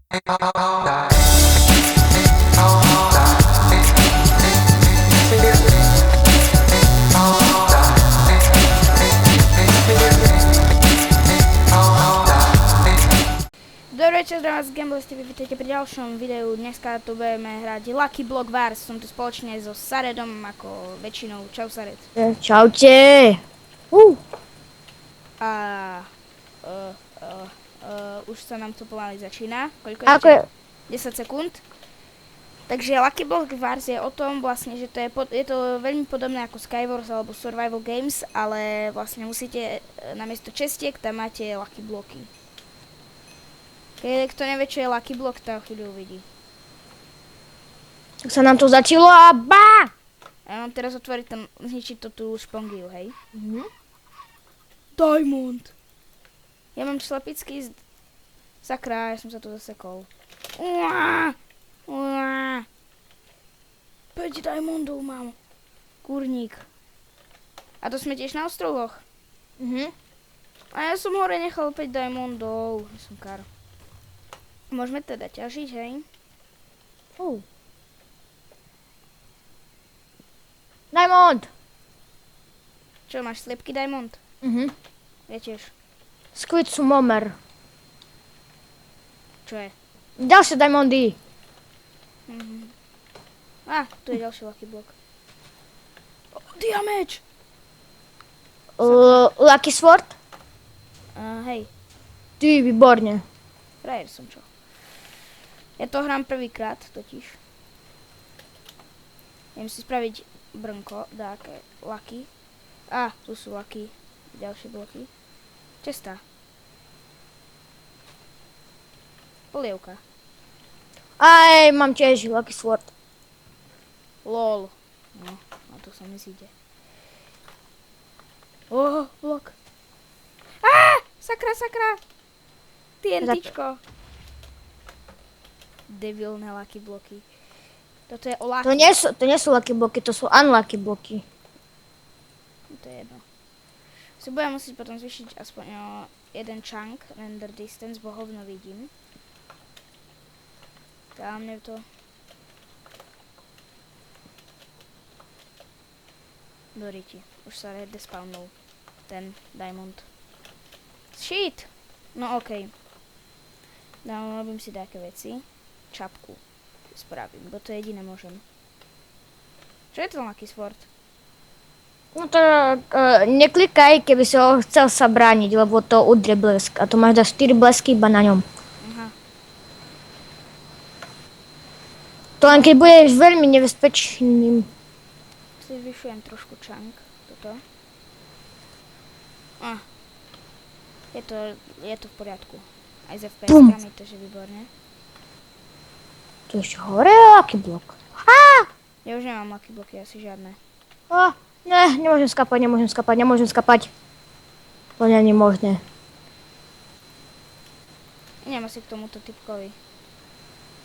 Dobrý večer, zdravím vás z Gambles TV, vítajte pri ďalšom videu. Dneska tu budeme hrať Lucky Block Wars. Som tu spoločne so Saredom, ako väčšinou. Čau, Sared. Čaute. A už sa nám to pomaly začína. Koľko Ako ešte? 10 sekúnd. Takže Lucky Block Wars je o tom vlastne, že je to veľmi podobné ako Skywars alebo Survival Games, ale vlastne musíte namiesto čestiek tam máte Lucky Blocky. Kto nevie, čo je Lucky Block, tá chvíľu uvidí. Tak sa nám to začalo a bá! Ja mám teraz otvoriť tam, zničiť to tú špongiu, hej? Diamond! Ja mám slepický Sakra, ja som sa tu zasekol. Uá! Uá! 5 diamondov mám. Kurník. A to sme tiež na ostrovoch. A ja som hore nechal 5 diamondov. Ja som kar. Môžeme teda ťažiť, hej? Diamond! Čo, máš sliepky diamond? Ja tiež. Squid Sumomer. Čo je? Ďalšie diamondy. Tu je ďalší Lucky Block. Diameč! Lucky Sword. Hej, Ty, výborne. frajer som čo. Ja to hrám prvýkrát totiž. Idem si spraviť brnko, dáke Lucky. Tu sú Lucky, ďalšie bloky. Čestá. Polievka. Aj, mám tiež Lucky Sword. LOL. No, na to sa myslíte. Blok. Sakra. TNTčko. Devilné Lucky bloky. Toto je o Lucky. To nie sú Lucky bloky, to sú unlucky bloky. To je jedno. Si budem musieť potom zvýšiť aspoň o jeden chunk render distance, bo hovno vidím. Tam je to. Doriti. Už sa redespawnul ten diamond. Shit! No okej. Robím si také veci. Čapku spravím, bo to jediné môžem. Čo je to Lucky Sword? No to neklikaj, keby si ho chcel sa brániť, lebo to udrie blesk. A to máš dať 4 blesky iba na ňom. Aha. To len keď budeš veľmi nebezpečným. Si zvyšujem trošku chunk. Toto. Je to v poriadku. Aj s FPS-kami, to je výborné. Tu ešte hore je Lucky Block. Ja už nemám Lucky bloky, asi žiadne. Ne, nemôžem skapať. To nie je možné. Idem asi k tomuto typkovi.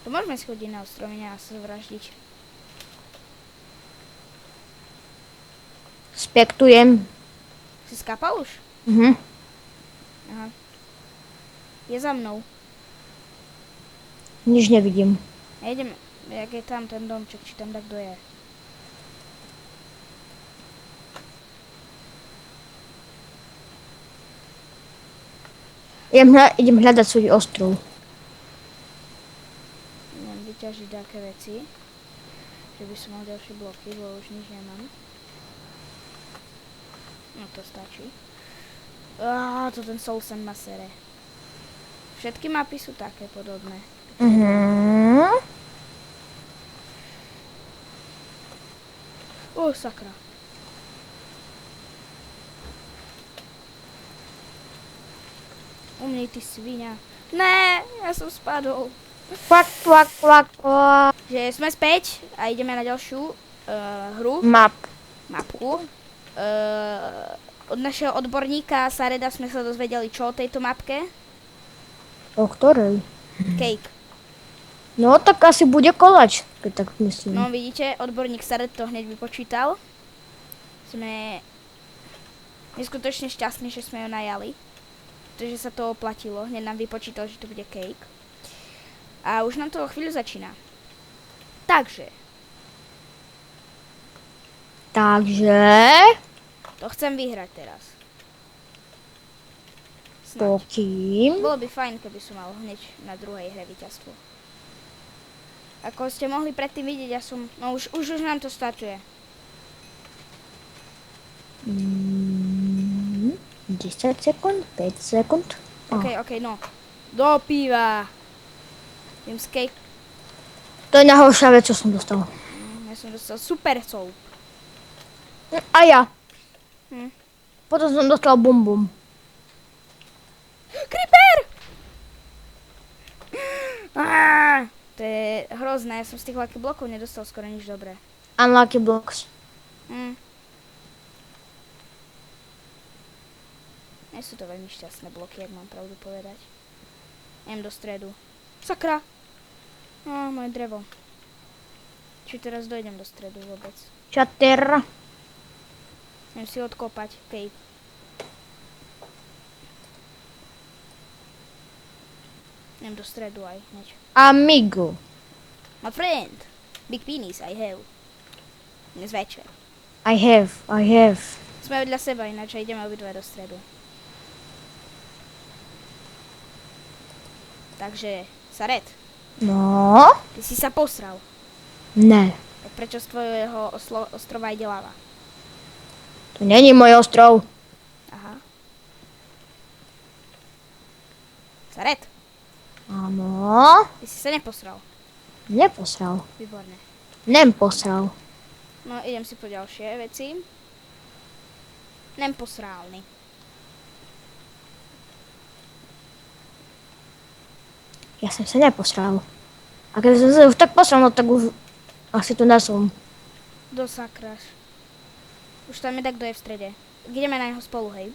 To môžeme schodiť na ostrovine a sa zvraždiť. Spektujem. Si skapal už? Aha. Je za mnou. Nič nevidím. Ja idem, jak je tam ten domček, či tam tak kto je. Idem hľadať svoj ostrov. Idem vyťažiť také veci. Že by som mal ďalšie bloky, bo už nič nemám. No to stačí. To ten Soul Sand ma sere. Všetky mapy sú také podobné. Sakra. Umni, ty svinia. Ne, ja som spadol. Kvak. Že sme späť a ideme na ďalšiu hru. Mapku. Od našeho odborníka Sareda sme sa dozvedeli, čo o tejto mapke. O ktorej? Cake. No tak asi bude kolač, keď tak myslím. No vidíte, odborník Sared to hneď vypočítal. Sme neskutočne šťastní, že sme ho najali. Pretože sa to oplatilo. Hneď nám vypočítal, že to bude cake. A už nám to o chvíľu začína. Takže, to chcem vyhrať teraz. Snáď. pokým. Bolo by fajn, keby som mal hneď na druhej hre víťazstvo. Ako ste mohli predtým vidieť, ja som... No už nám to startuje. 10 sekúnd, 5 sekúnd. OK, no. Do piva. Idem z cake. To je najhoršia vec, čo som dostal. Ja som dostal super soap. A ja. Hm. Potom som dostal bum. Creeper! To je hrozné, ja som z tých ľahkých blokov nedostal skoro nič dobré. Unlucky blocks. Nie sú to veľmi šťastné bloky, ak mám pravdu povedať. Idem do stredu. Sakra! Moje drevo. Či teraz dojdem do stredu vôbec? Čater. Idem si odkopať cave. Idem do stredu aj hneď. Amigo. My friend! Big penis I have. Dnes večer. I have. Sme vedľa seba, ináč ideme obidva do stredu. Takže, Saret, No? ty si sa posral. Ne. Tak prečo z tvojho ostrova ide lava? To není môj ostrov. Aha. Saret, Áno. ty si sa neposral. Neposral. Výborné. Nemposral. No, idem si po ďalšie veci. Nemposrálny. Ja som sa neposral. A keď som sa už tak posral, no tak už asi tu nesom. Dosakraš. Už tam je tak, kto je v strede. Ideme na neho spolu, hej.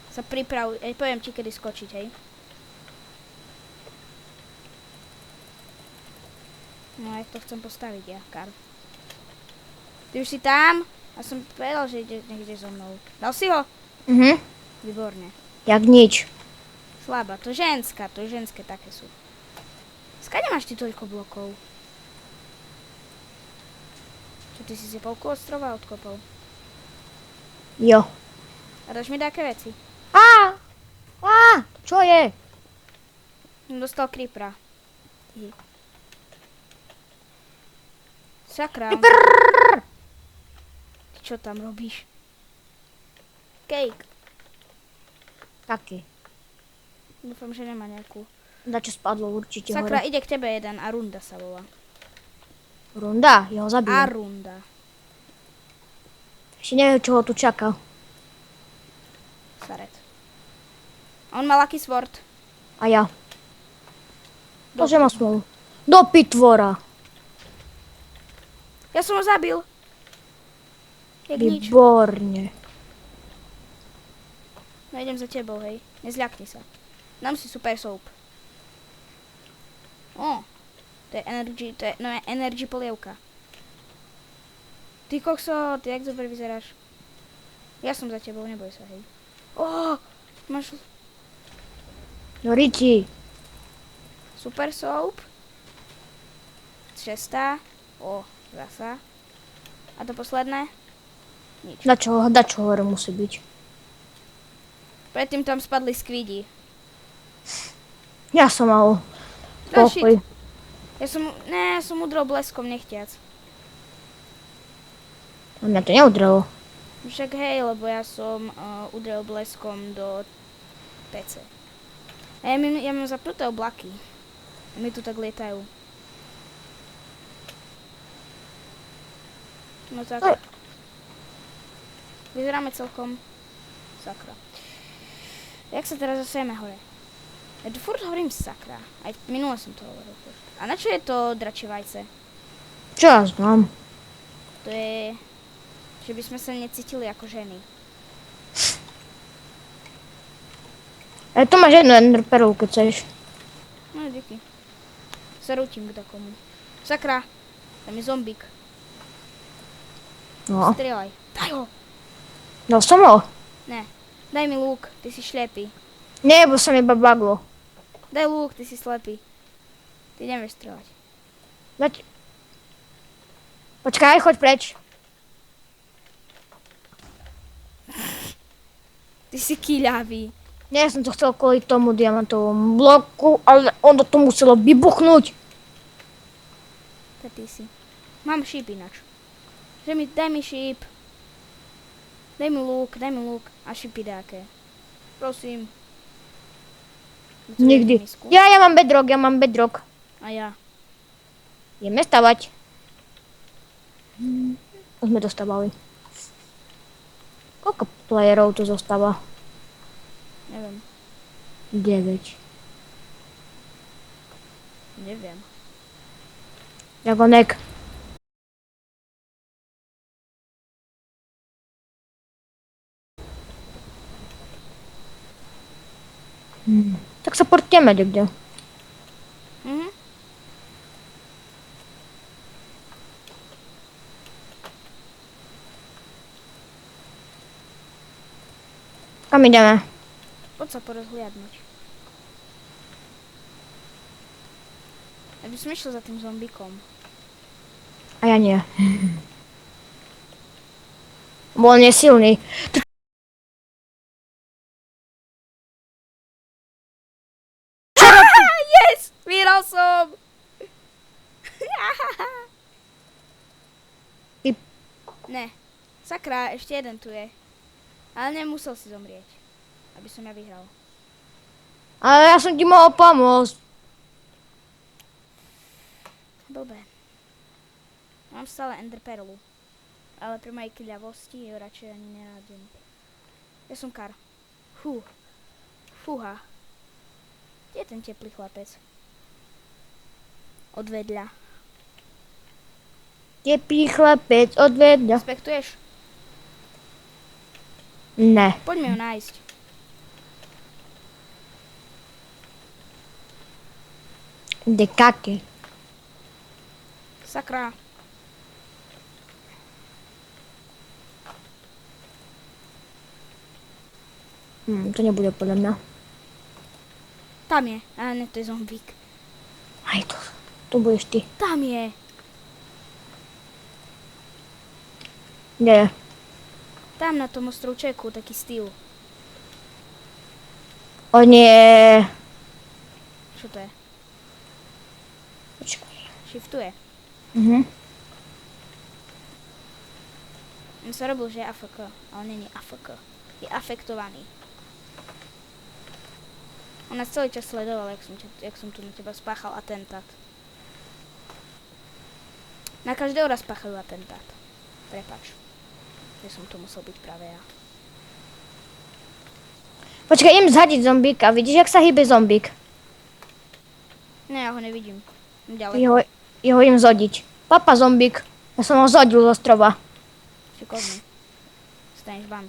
Sa priprav, poviem ti, kedy skočiť, hej. No, jak to chcem postaviť ja, Karl. Ty už si tam? Ja som povedal, že ide niekde so mnou. Dal si ho? Výborne. Jak nič. Slabá, to ženské také sú. Skade máš ty toľko blokov? Čo, ty si polku ostrova odkopol? Jo. A dáš mi také veci? Čo je? Dostal creepera. Sakra. Ty čo tam robíš? Cake. Taký. Dúfam, že nemá nejakú. Dačo spadlo určite Sakra, hore. ide k tebe jeden. Arunda sa volá. Runda, ja ho zabijem. Arunda. Ešte neviem, čo ho tu čaká. Saret. On má lucky sword. A ja. Bože, má smolu. Do pitvora. Ja som ho zabil. Jak nič. Výborne. No idem za tebou, hej. Nezľakni sa. Dám si super soap. To je energy polievka. Ty kokso, ty jak dobre vyzeráš. Ja som za tebou, neboj sa, hej. Máš No Riti. super soap. 6. Zasa. A to posledné? Nič. Dačo hore musí byť. Predtým tam spadli skvidi. Ja som mal No shit. pokoj. Ja som udrel bleskom nechtiac. A mňa to neudrelo. Však hej, lebo ja som udrel bleskom do PC. A ja mám zapnuté oblaky. A mi tu tak lietajú. No tak. Vyzeráme celkom. Sakra. Jak sa teraz zasejeme hore? Ja tu furt hovorím sakra. Aj minule som to hovoril. A na čo je to dračie vajce? Čo ja znam? To je, že by sme sa necítili ako ženy. Tu máš jednu enderperlu, keď chceš. No díky. Sa rútim k takomu. Sakra, tam je zombík. No. Strieľaj. Daj ho. Dal som ho? Ne. Daj mi lúk, ty si šlepý. Nie, bo som iba baglo. Daj lúk, ty si slepý. Ty Ty nevieš strieľať. Počkaj, choď preč. Ty si kýľavý. Nie, som to chcel kvôli tomu diamantovému bloku, ale ono to muselo vybuchnúť. To ty si. Mám šíp inač. Daj mi šíp. Daj mi lúk a šípy dáke. Prosím. Nikdy. Ja mám bedrock. A ja. Ideme stavať. Už sme dostávali. Koľko playerov tu zostáva? Neviem. 9. Neviem. Dragonek. Tak sa portieme niekde. Mhm. Kam ideme? Poď sa porozhliadnúť. Ja by som išiel za tým zombíkom. A ja nie. Bo on je silný. Yes! Vyhral som! Ty- Ne. Sakra, ešte jeden tu je. Ale nemusel si zomrieť. Aby som ja vyhral. Ale ja som ti mohol pomôcť. Blbé. Mám stále enderperlu. Ale pri mojej kľavosti ju radšej ani nenájdem. Ja som Kar. Fúha. Kde je ten teplý chlapec? Odvedľa. Teplý chlapec odvedľa. Respektuješ? Ne. Poďme ho nájsť. Dekake. Sakra. To nebude podľa mňa. Tam je. A ne, to je zombík. Aj to. Tu budeš ty. Tam je. Kde je? Tam na tom ostrovčeku, taký styl. O nie. Čo to je? Počkaj. Shiftuje. On sa robil, že je AFK, ale není AFK. Je afektovaný. On nás celý čas sledoval, jak som tu na teba spáchal atentát. Na každého raz spáchajú atentát. Prepač. Že som tu musel byť práve ja. Počkaj, idem zhadiť zombíka. Vidíš, jak sa hýbe zombík? Ne, ja ho nevidím. Ďaleko. Jeho idem zodiť. Papa zombík. Ja som ho zodil z ostrova. Šikovný. Staneš ban.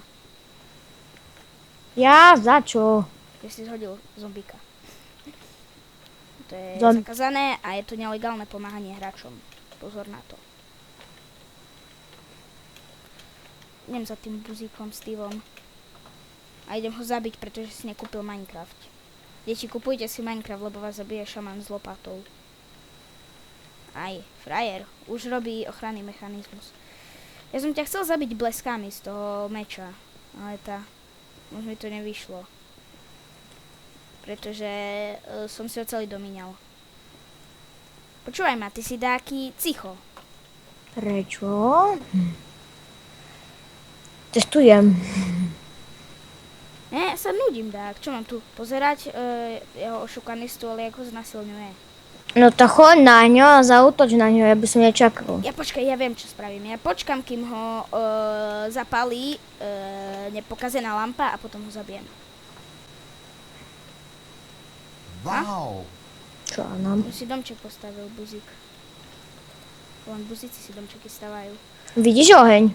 Ja? Za čo? Že si zhodil zombíka. To je Zom- zakázané a je to nelegálne pomáhanie hráčom. Pozor na to. Idem za tým buzíkom Stevom. A idem ho zabiť, pretože si nekúpil Minecraft. Deti, kupujte si Minecraft, lebo vás zabije šaman s lopatou. Aj, frajer. Už robí ochranný mechanizmus. Ja som ťa chcel zabiť bleskami z toho meča. Ale už mi to nevyšlo. Pretože som si ho celý domíňal. Počúvaj ma, ty si dáky cicho. Prečo? Testujem. Ne, sa nudím dák. Čo mám tu pozerať? Jeho ošukaný stôl, ako znasilňuje. No to choď na ňo a zaútoč na ňo, ja by som nečakal. Počkaj, ja viem, čo spravím. Ja počkam, kým ho zapalí nepokazená lampa a potom ho zabijem. Wow. Čo nám? Už si domček postavil, buzík. Len buzíci si domčeky stavajú. Vidíš oheň?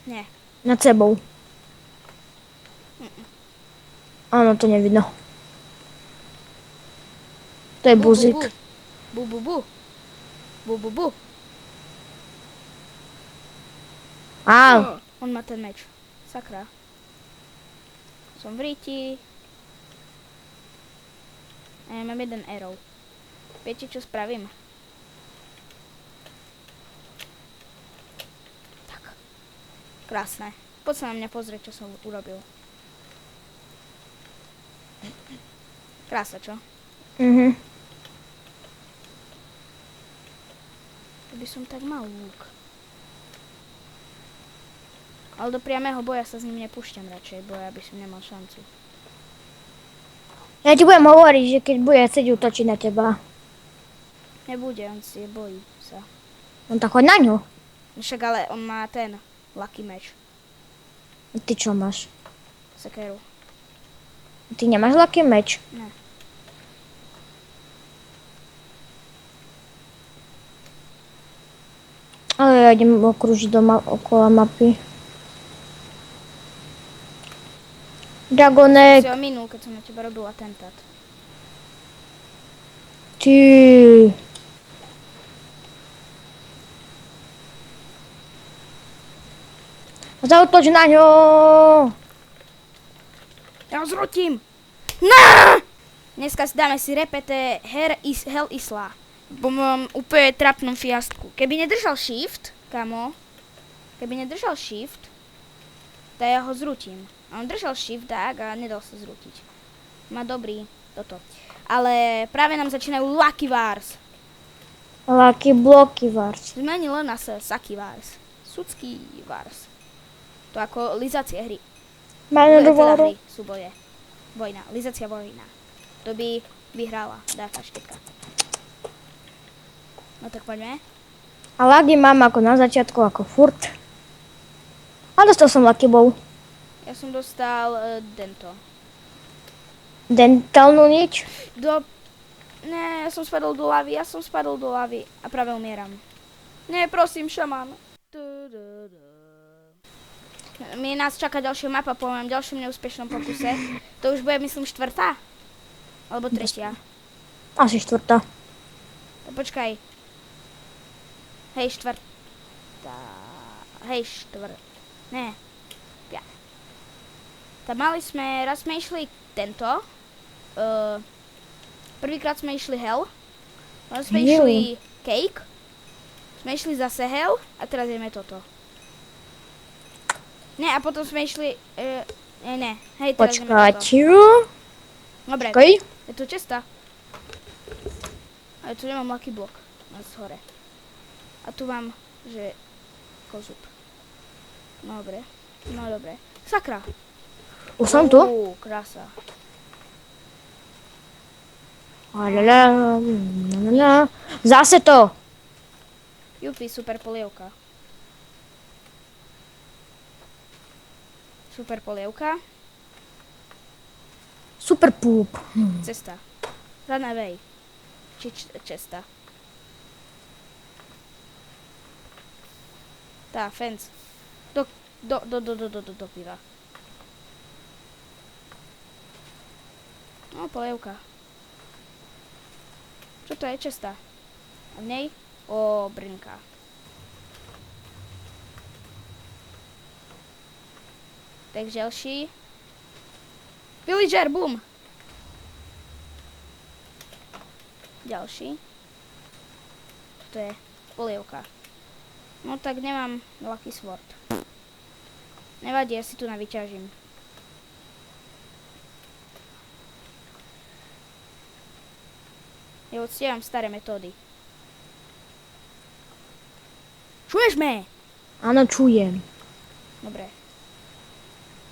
Nie. Nad sebou. Áno, to nevidno. To je buzík. Bu, bu, bu. Bu, bu, bu. Á, On má ten meč. Sakra. Som v ríti. A ja mám jeden arrow. Viete, čo spravím? Tak. Krásne. Poď sa na mňa pozrieť, čo som urobil. Krása, čo? Mhm. Keby som tak mal lúk. Ale do priamého boja sa s ním nepúšťam radšej, bo ja by som nemal šancu. Ja ti budem hovoriť, že keď bude chcieť útočiť na teba, Nebude, on si bojí sa. on tak choď na ňu. Však ale on má ten lucky meč. Ty čo máš? Sekeru. Ty nemáš ľaký meč? Ne. Ale ja idem okrúžiť okolo mapy. Dragonek, Si ho minul, keď som na teba robil atentát. ty... Zautoč na ňo! Ja ho zrutím! No! Dneska dáme si repete Hell Isla. Bo mám úplne trapnú fiastku. Keby nedržal shift, kamo, tak ja ho zrutím. A on držal shift tak a nedal sa zrutiť. Má dobrý toto. Ale práve nám začínajú Lucky Wars. Lucky bloky vars. Zmenilo na sa Saki Wars. Sucky Wars. To ako lizacie hry. Máme Teda dvoru. hry, súboje. Vojna, lizacia vojna. To by vyhrala dáka štetka. No tak poďme. A lagy mám ako na začiatku, ako furt. A dostal som lucky bow. Ja som dostal tento. Dentálnu nič. Ne, ja som spadol do lavy a práve umieram. Nie, prosím, šaman. Nás čaká ďalšia mapa po mojom ďalšom neúspešnom pokuse. To už bude, myslím, 4. Alebo 3. Asi 4. Počkaj. Hej, 4. Ne. 5. Tam raz sme išli tento. Prvýkrát sme išli Hell. Potom sme išli Cake. Sme išli zase Hell a teraz ideme toto. Ne, a potom sme išli... ne. Hej, teraz ideme Počkať. toto. Dobre, Počkaj. je tu cesta. Ale tu nemám lucky block. Z hore. A tu mám, že... kozub. No dobre. Sakra. Už som tu? Krása. Zase to. Jupi, super polievka. Super poop. Cesta. Run away. Či cesta. Tá, fence. Do piva. No, polievka. Čo to je? Cesta. A v nej? O, brinka. Takže ďalší. Villager, boom! Ďalší. Čo to je? Polievka. No tak nemám lucky sword. Nevadí, ja si tu navyťažím. Ja odsievam staré metódy. Čuješ me? Áno, čujem. Dobre.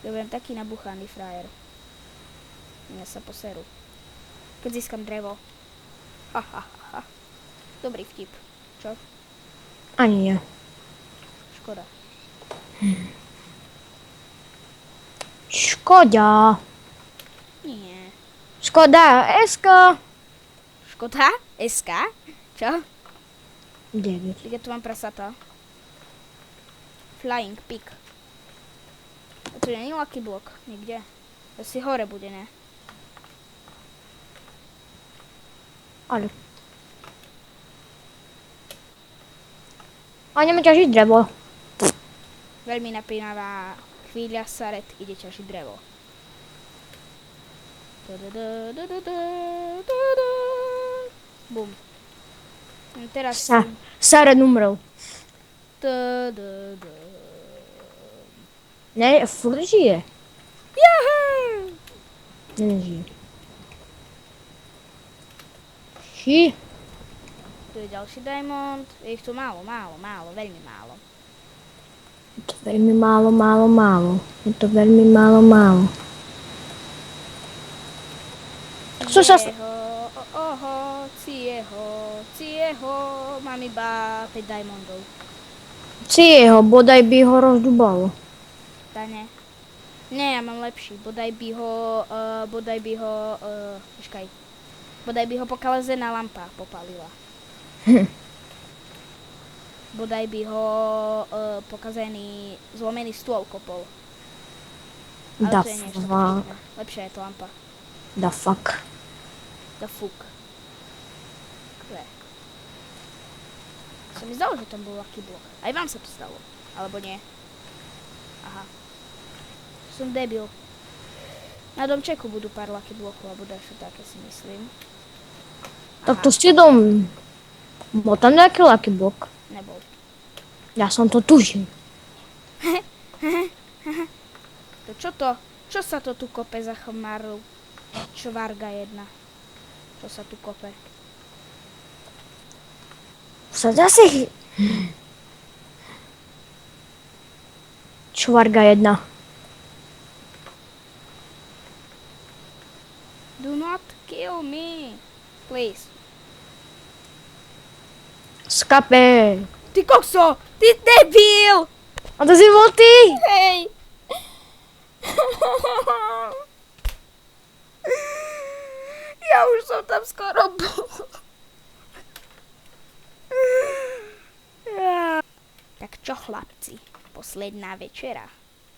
Ja budem taký nabuchaný frajer. Mňa sa poserú. Keď získam drevo. Dobrý vtip. Čo? Ani nie. Škoda. Škoda. Nie. Škoda. Eska. Škoda? SK? Čo? 9. Ja tu mám prasata. Flying pig. A tu nie je lucky block. Nikde. Asi hore bude, ne? Ale. A ideme ťažiť drevo. Veľmi napínavá chvíľa, Saret ide ťažiť drevo. Bum. Teraz Saren umrel. si... Ne, furt žije. Juhu! Nežije. Ši. Tu je ďalší diamond. Je ich tu málo, veľmi málo. Je to veľmi málo. Je to veľmi málo. Čo sa... Cieho, mám iba 5 diamondov. Cieho, bodaj by ho rozdubalo. Tá ne. Nie, ja mám lepší. Bodaj by ho pokalezená lampa popalila. Bodaj by ho pokazený zlomený stôl kopol. Ale Da to je niečo fuck. pekné. Lepšia je to lampa. Da fuck. The fuck. Kve. Sa mi zdalo, že tam bol lucky block. Aj vám sa to stalo. Alebo nie. Aha. Som debil. Na domčeku budú pár lucky blockov, alebo dačo také si myslím. Tak to ste dom. Bol tam nejaký lucky block. Nebol. Ja som to tužil. To čo to? Čo sa to tu kope za chmaru? Čvarga jedna. Čo sa tu kope? Sa zase... Čvarga jedna. Do not kill me. Please. Skape. Ty kokso! Ty debil! A to si bol ty? Hej! Ja už som tam skoro bol. Tak čo chlapci? Posledná večera.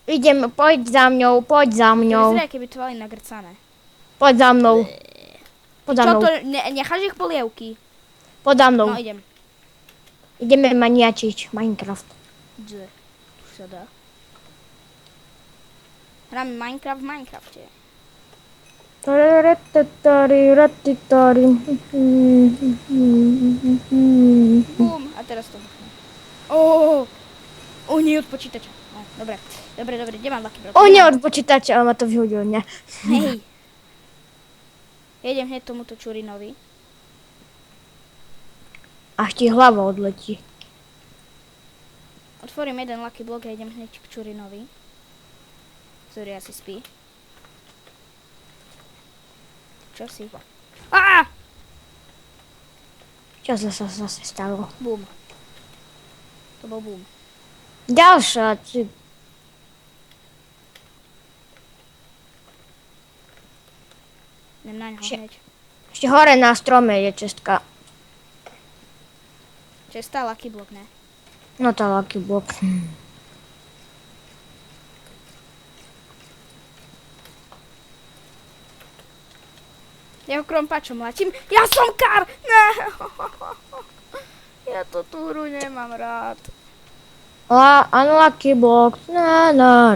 Idem, poď za mňou. Vyzerá, keby to mali nagrcané. Poď za mnou. Čo to? Necháš ich polievky? Poď za mnou. No idem. Ideme maniačiť Minecraft. Dže. Tu sa dá. Hráme Minecraft v Minecrafte. Bum. A teraz to buchne. Nie od počítača. Dobre, kde mám lucky block? Nie od počítača, ale ma to vyhodilo, ne. Hej. Jedem hneď tomuto čurinovi. Až ti hlava odletí. Otvorím jeden lucky block a idem hneď k čurinovi. Ktorý asi spí. Čo si? Á! Čo sa zase stalo? Bum. To bol bum. Ďalšia. Idem na ňo hneď. Ešte hore na strome je čestka. Čestá lucky block, ne? No to lucky block. Ja ho krompačom mladím. Ja som kar! Ne! Ja to tú hru nemám rád. Unlucky block. Na.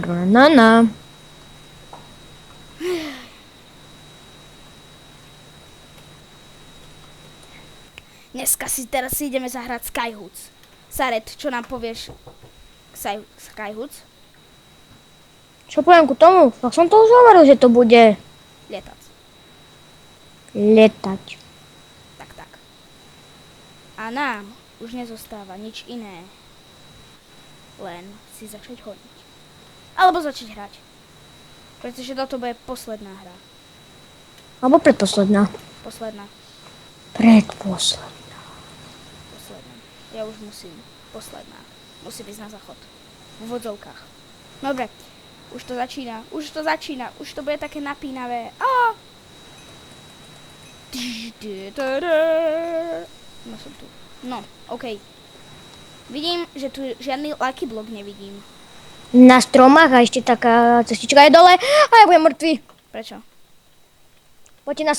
Dneska teraz si ideme zahrať Skyhoods. Saret, čo nám povieš? Skyhoods? Čo poviem ku tomu? Tak som to už hovoril, že to bude letať. Tak. A nám už nezostáva nič iné. Len si začať hodiť. Alebo začať hrať. Pretože toto bude posledná hra. Alebo predposledná. Posledná. Predposledná. Ja už musím. Posledná. Musí ísť na záchod. V vodzovkách. Dobre. Už to začína. Už to bude také napínavé. No som tu. No, okej. Vidím, že tu žiadny lucky block nevidím. Na stromách a ešte taká cestička je dole a ja budem mŕtvý. Prečo? Poďte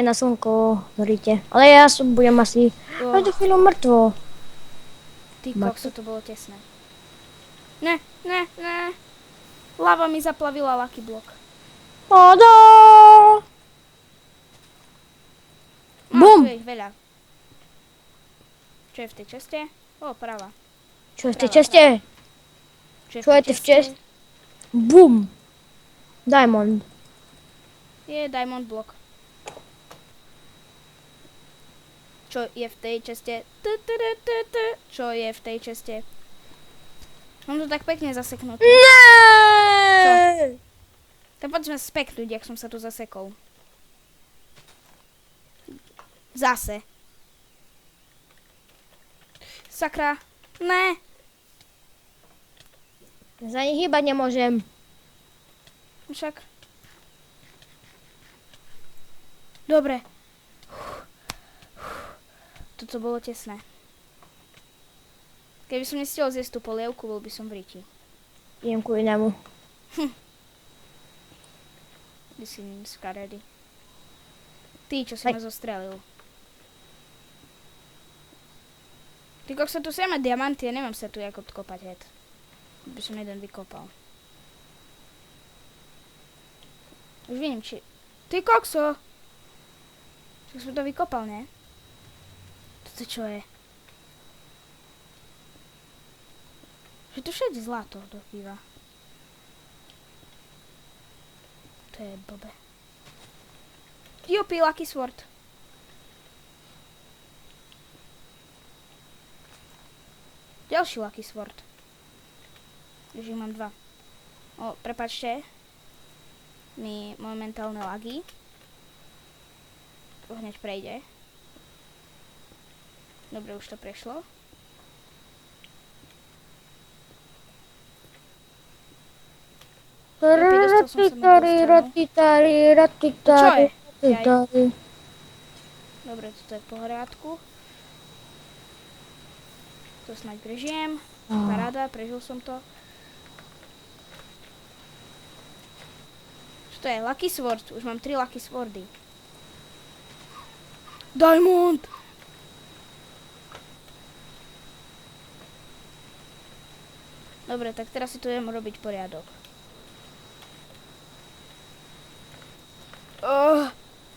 na slnko, horíte. Ale ja budem asi každú chvíľu mŕtvo. Ty kokso, to bolo tesné. Ne. Lava mi zaplavila lucky block. Bum! Tu je ich veľa. Čo je v tej česte? O, práva. Čo je v tej Práva, česte? Čo je tej v česte? Bum! Diamond. Je diamond block. Čo je v tej česte? Čo je v tej česte? Mám to tak pekne zaseknuté. Ne! Tak poďme speknúť, jak som sa tu zasekol. Zase. Sakra. Ne. Za nich hýbať nemôžem. Však. Dobre. Toto bolo tesné. Keby som nestihol zjesť tú polievku, bol by som v ríti. Idem ku inému. Ty si skaredy. Ty, čo si ma zostrelil. Ty, kok sa tu sieme diamanty, ja nemám sa tu jak odkopať, het. By som jeden vykopal. Už vidím, či... Ty, kokso! Čo som to vykopal, ne? Toto čo je? Že tu všade zlato dobýva. To je blbé. Jupi, Lucky Sword. Ďalší Lucky Sword. Už ich mám 2. O, prepáčte. Mi momentálne lagy. To hneď prejde. Dobre, už to prešlo. Čo je? Dobre, toto je v pohoriadku. To snáď prežijem. Paráda, prežil som to. Čo to je? Lucky Sword. Už mám 3 Lucky Swordy. Diamond! Dobre, tak teraz si tu idem robiť poriadok.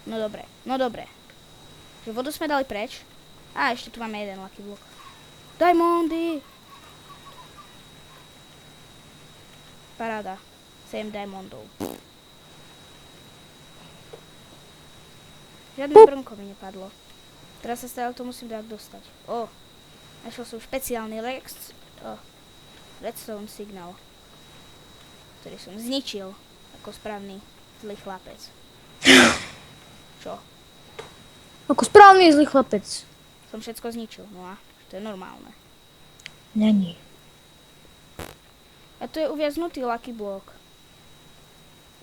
No dobre, no dobre. Že vodu sme dali preč. A ešte tu máme jeden Lucky Block. Diamondy! Paráda. 7 diamondov. Žiadne brnko mi nepadlo. Teraz sa stále to musím dať dostať. Našiel som špeciálny redstone signál, ktorý som zničil ako správny zlý chlapec. Čo? Ako správny zlý chlapec. Som všetko zničil, no a to je normálne. Není. A tu je uviaznutý Lucky Block.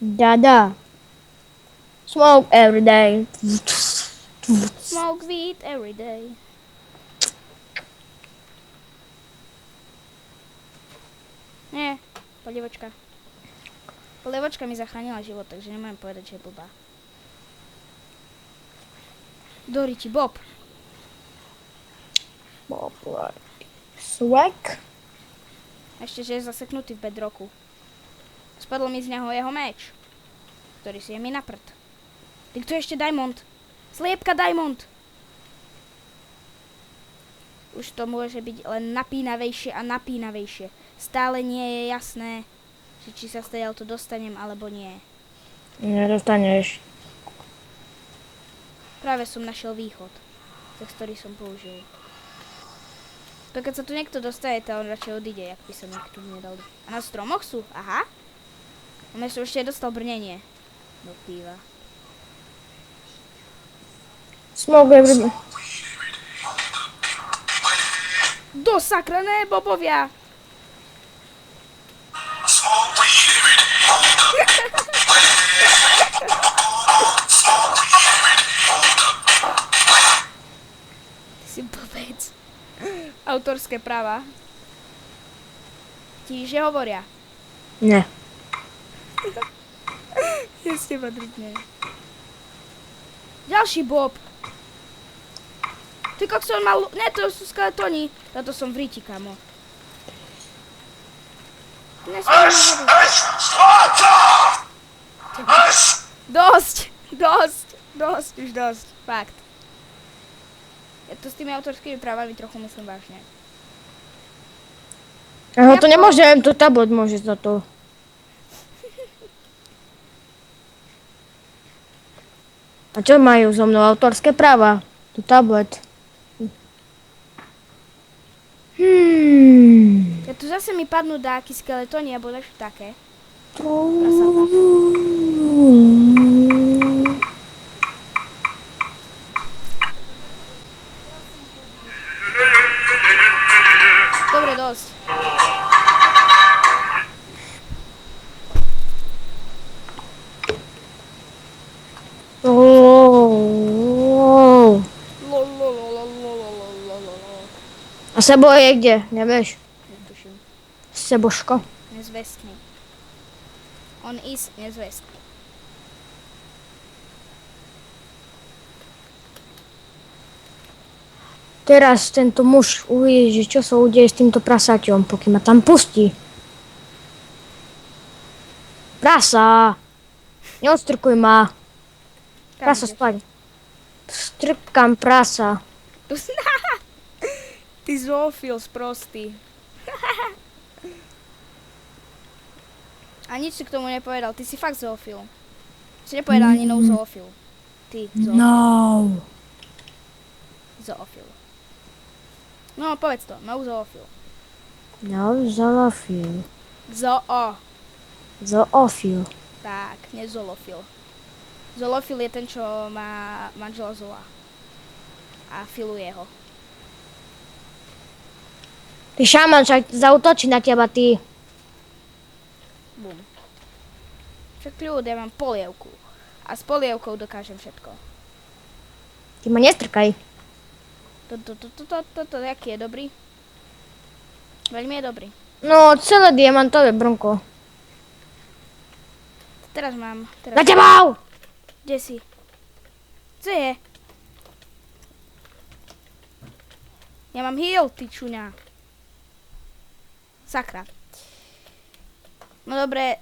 Dada. Smoke every day. Smoke weed every day. Nie, polievočka. Polievočka mi zachránila život, takže nemôžem povedať, že je blbá. Doriti, Bob. Bob, swag. Ešte, že je zaseknutý v bedroku. Spadlo mi z neho jeho meč, ktorý si je mi na prd. Ty, tu je ešte Diamond. Sliepka Diamond. Už to môže byť len napínavejšie a napínavejšie. Stále nie je jasné, že či sa stadiaľ to dostanem, alebo nie. Nedostaneš. Práve som našiel východ, cez ktorý som použil. To keď sa tu niekto dostaje, to on radšej odíde, jak by sa niekto nedal. A na stromoch sú? Aha. A ja som ešte dostal brnenie. Do píva. Smoke every day. Do sakra, ne, bobovia! Ty si blbec. Autorské práva. Tíže hovoria. Ne. Je s teba drobne. Ďalší Bob. Ty kak som mal... Ne, to sú skeletóni. Táto som v ríti, kamo. Dosť, už dosť. Fakt. Ja to s tými autorskými právami trochu myslím vážne. Ja to nemôžem, to tablet môže za to. A čo majú so mnou autorské práva? Tu tablet. Ja tu zase mi padnú dáky skeletóny alebo niečo také. Dobre, dosť. A Sebo je kde? Nevieš? Netuším. Seboško. Nezvestný. On is nezvestný. Teraz tento muž uvidí, že čo sa udeje s týmto prasaťom, pokým ma tam pustí. Prasa! Neodstrkuj ma. Kam Prasa ideš? spať. Strkám prasa. Ty zoofil sprostý. A nič si k tomu nepovedal, ty si fakt zoofil. Si nepovedal ani no zoofil. Ty, zoofil. No. Zoofil. No, povedz to, no zoofil. No, zoofil. Zoo. Zoofil. Tak, nezolofil. Zolofil je ten, čo má manžela Zoa. A filuje ho. Ty šaman, však zautočí na teba, ty. Bum. Však ľud, ja mám polievku. A s polievkou dokážem všetko. Ty ma nestrkaj. Toto, aký je dobrý? Veľmi je dobrý. No, celé diamantové brnko. Teraz mám. Na tebou! Kde si? Co je? Ja mám heal, ty čuňa. Sakra. No dobre,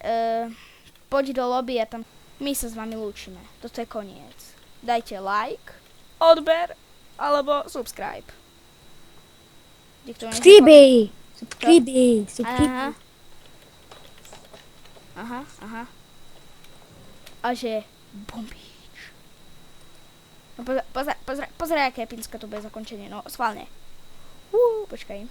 poď do lobby a tam my sa s vami lúčime. Toto je koniec. Dajte like, odber, alebo subscribe. Subscribe! Aha. Aha. A že bombíč. No pozraj, aké epinské to bude zakončenie. No, schválne. Počkaj.